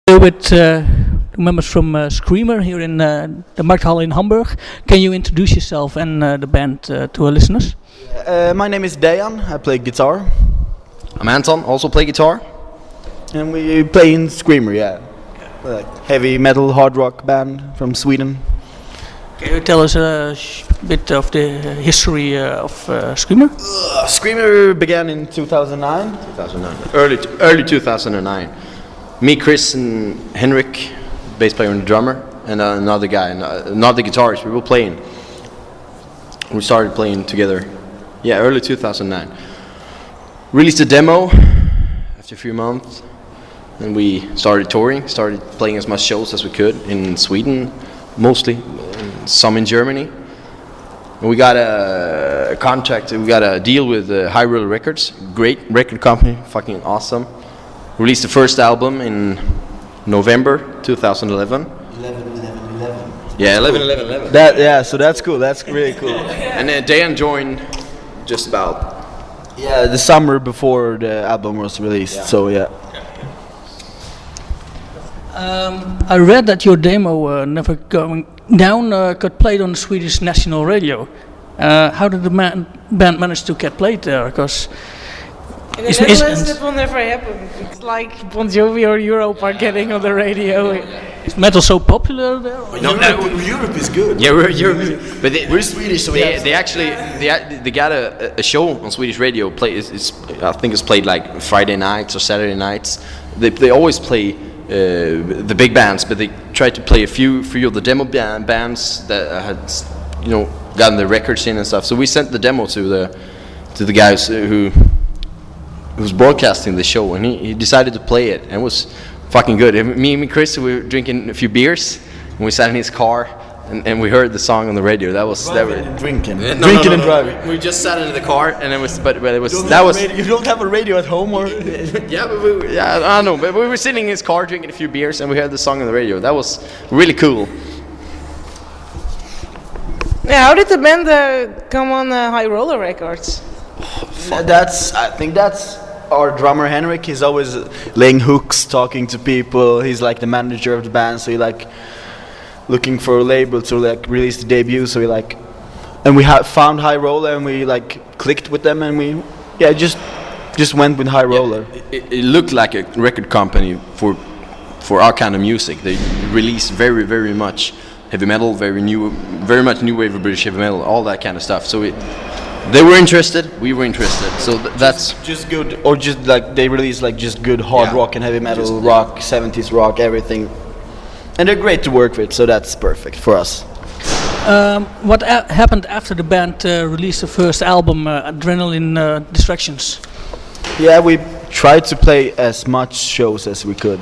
Here with members from Screamer here in the Markthalle in Hamburg. Can you introduce yourself and the band to our listeners? My name is Dejan, I play guitar. I'm Anton, also play guitar. And we play in Screamer, yeah. Like heavy metal, hard rock band from Sweden. Can you tell us a bit of the history of Screamer? Screamer began in 2009. 2009. Early 2009. Me, Chris, and Henrik, bass player and drummer, and another guy, another guitarist. We were playing. We started playing together. Yeah, early 2009. Released a demo after a few months, and we started touring. Started playing as much shows as we could in Sweden, mostly, some in Germany. And we got a contract. We got a deal with High Roller Records, great record company, fucking awesome. Released the first album in November 2011. 11. Yeah, 11. So that's cool. That's really cool. And then Dejan joined just about. Yeah, the summer before the album was released. Yeah. So yeah. I read that your demo, Never Going Down, got played on the Swedish national radio. How did the band manage to get played there? Because in the Netherlands, that will never happen. It's like Bon Jovi or Europe are getting on the radio. Is metal so popular there? No, Europe is good. Yeah, we're Europe, but we're Swedish, so they got a show on Swedish radio. I think it's played like Friday nights or Saturday nights. They always play the big bands, but they try to play a few of the demo bands that had gotten the records in and stuff. So we sent the demo to the guys who was broadcasting the show, and he decided to play it, and it was fucking good. Me and Chris, we were drinking a few beers, and we sat in his car, and we heard the song on the radio. Drinking and driving. We just sat in the car, and it was, but it was You don't have a radio at home, or? Yeah, I don't know, but we were sitting in his car drinking a few beers, and we heard the song on the radio. That was really cool. Yeah, how did the band come on High Roller Records? I think that's our drummer Henrik. He's always laying hooks, talking to people. He's like the manager of the band, so he like looking for a label to like release the debut. So and we found High Roller, and we like clicked with them, and we just went with High Roller. Yeah, it looked like a record company for our kind of music. They release very much heavy metal, very much new wave of British heavy metal, all that kind of stuff. So they were interested, we were interested, so that's just good, or just like they release like just good hard rock and heavy metal, rock, 70s rock, everything, and they're great to work with, so that's perfect for us. What happened after the band released the first album, Adrenaline Distractions? Yeah, we tried to play as much shows as we could.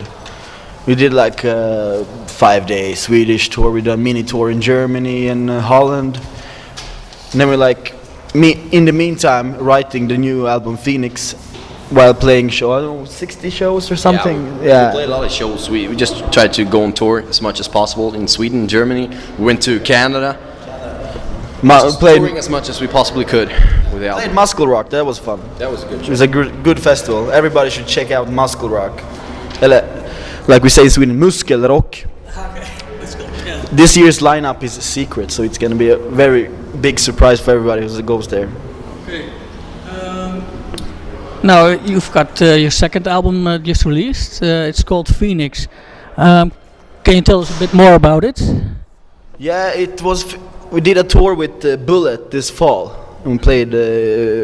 We did like a 5-day Swedish tour, we did a mini tour in Germany and Holland, and then we in the meantime, writing the new album Phoenix while playing 60 shows or something. Yeah, we played a lot of shows. We just tried to go on tour as much as possible in Sweden and Germany. We went to Canada. Played touring as much as we possibly could with the album. Played Muscle Rock, that was fun. That was a good show. It was a good festival. Everybody should check out Muscle Rock. Like we say in Sweden, Muskelrock. This year's lineup is a secret, so it's going to be a very big surprise for everybody who goes there. Okay. Now you've got your second album just released. It's called Phoenix. Can you tell us a bit more about it? Yeah, we did a tour with Bullet this fall, and we played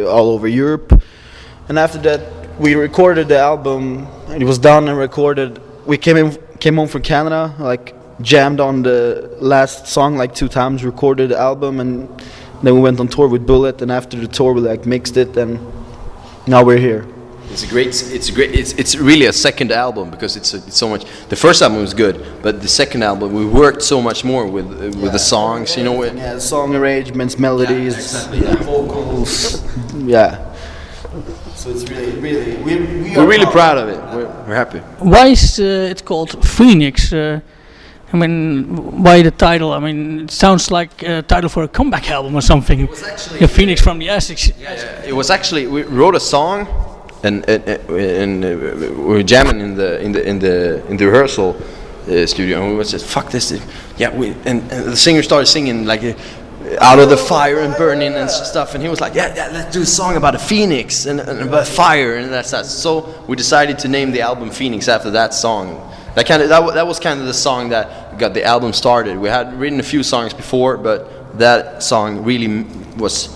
all over Europe. And after that, we recorded the album. It was done and recorded. We came home from Canada, jammed on the last song 2 times, recorded the album, and then we went on tour with Bullet, and after the tour we mixed it, and now we're here. It's really a second album, because it's so much. The first album was good, but the second album we worked so much more with the songs, Yeah, song arrangements, melodies, vocals. Yeah. So it's really we're really proud of it. We're happy. Why is it called Phoenix? Why the title? It sounds like a title for a comeback album or something. It was actually Phoenix from the Essex. Yeah. It was actually, we wrote a song we were jamming in the rehearsal studio, and we said, "Fuck this!" And the singer started singing like out of the fire and burning and stuff, and he was like, "Yeah, let's do a song about a phoenix and about fire," and that's that. So we decided to name the album Phoenix after that song. That was kind of the song that got the album started. We had written a few songs before, but that song really was.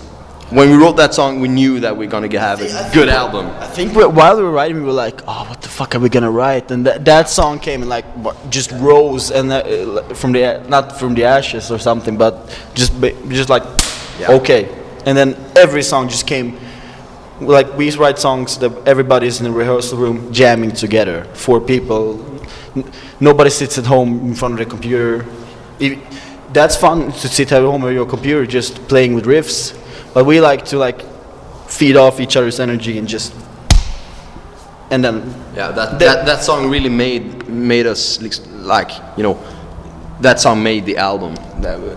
When we wrote that song, we knew that we're gonna have a good album. I think while we were writing, we were like, "Oh, what the fuck are we gonna write?" And that song came and like just rose and not from the ashes or something, but just like okay. And then every song just came. Like we write songs that everybody's in the rehearsal room jamming together. 4 people. Nobody sits at home in front of the computer. That's fun to sit at home with your computer just playing with riffs. But we like to feed off each other's energy and just, and then that song really made us like, you know, that song made the album.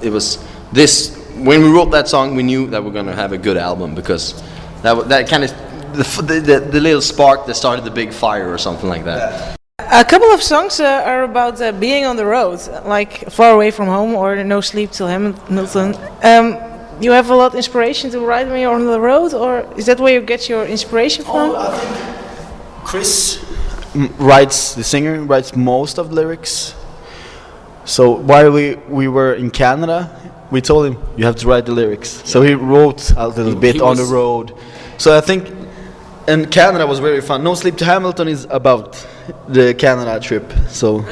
It was this, when we wrote that song, we knew that we're gonna have a good album, because that kind of the little spark that started the big fire or something like that. A couple of songs are about being on the road, like Far Away From Home or No Sleep Till Hamilton. You have a lot of inspiration to write when you're on the road, or is that where you get your inspiration from? I think Chris the singer writes most of the lyrics. So while we were in Canada, we told him, you have to write the lyrics. So he wrote a little bit on the road. So I think, and Canada was very fun. No Sleep to Hamilton is about the Canada trip. So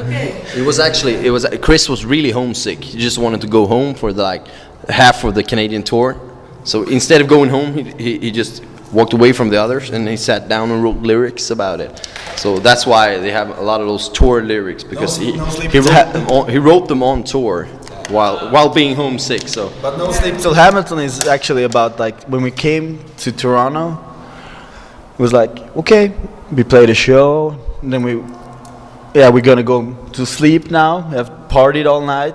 Chris was really homesick. He just wanted to go home for half of the Canadian tour. So instead of going home, he just walked away from the others, and he sat down and wrote lyrics about it. So that's why they have a lot of those tour lyrics, because he wrote them on tour while being homesick. So, but No Sleep Till Hamilton is actually about when we came to Toronto. It was like, okay, we played a show, and then we're gonna go to sleep now. We have partied all night.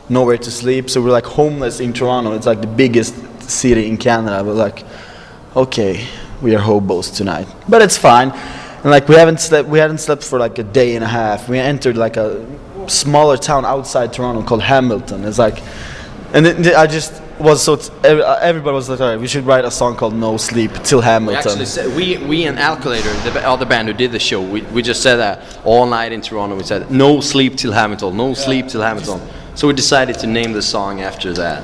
Nowhere to sleep, so we're homeless in Toronto. It's the biggest city in Canada. We're okay, we are hobos tonight, but it's fine. And we hadn't slept for a day and a half. We entered a smaller town outside Toronto called Hamilton. It's and I just was everybody was alright, we should write a song called No Sleep Till Hamilton. We actually said, we and Alculator, the other band who did the show, we just said that all night in Toronto. We said no sleep till Hamilton, no sleep till Hamilton. So we decided to name the song after that.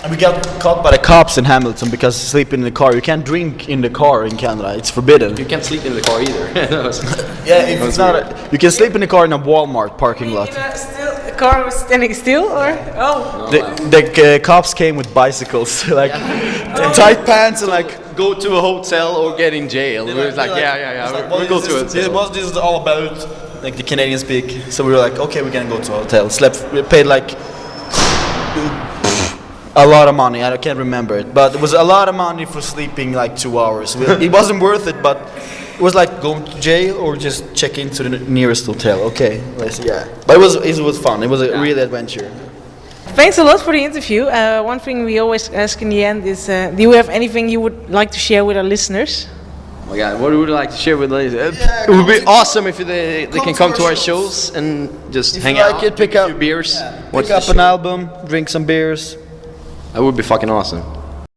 And we got caught by the cops in Hamilton because sleeping in the car. You can't drink in the car in Canada. It's forbidden. You can't sleep in the car either. Yeah, if it's not. You can sleep in the car in a Walmart parking lot. The car was standing still, or The cops came with bicycles, tight pants and go to a hotel or get in jail. We was we'll go to a hotel. What this is all about? The Canadians speak. So we were okay, we're gonna go to a hotel. We paid a lot of money. I can't remember it, but it was a lot of money for sleeping 2 hours. It wasn't worth it, but it was going to jail or just check into the nearest hotel. Okay, but it was fun. It was a real adventure. Thanks a lot for the interview. One thing we always ask in the end is, do you have anything you would like to share with our listeners? Oh my God, what would you like to share with us? It would be awesome if they can come to our shows and just hang out, pick up a few beers, pick up an album, drink some beers. That would be fucking awesome.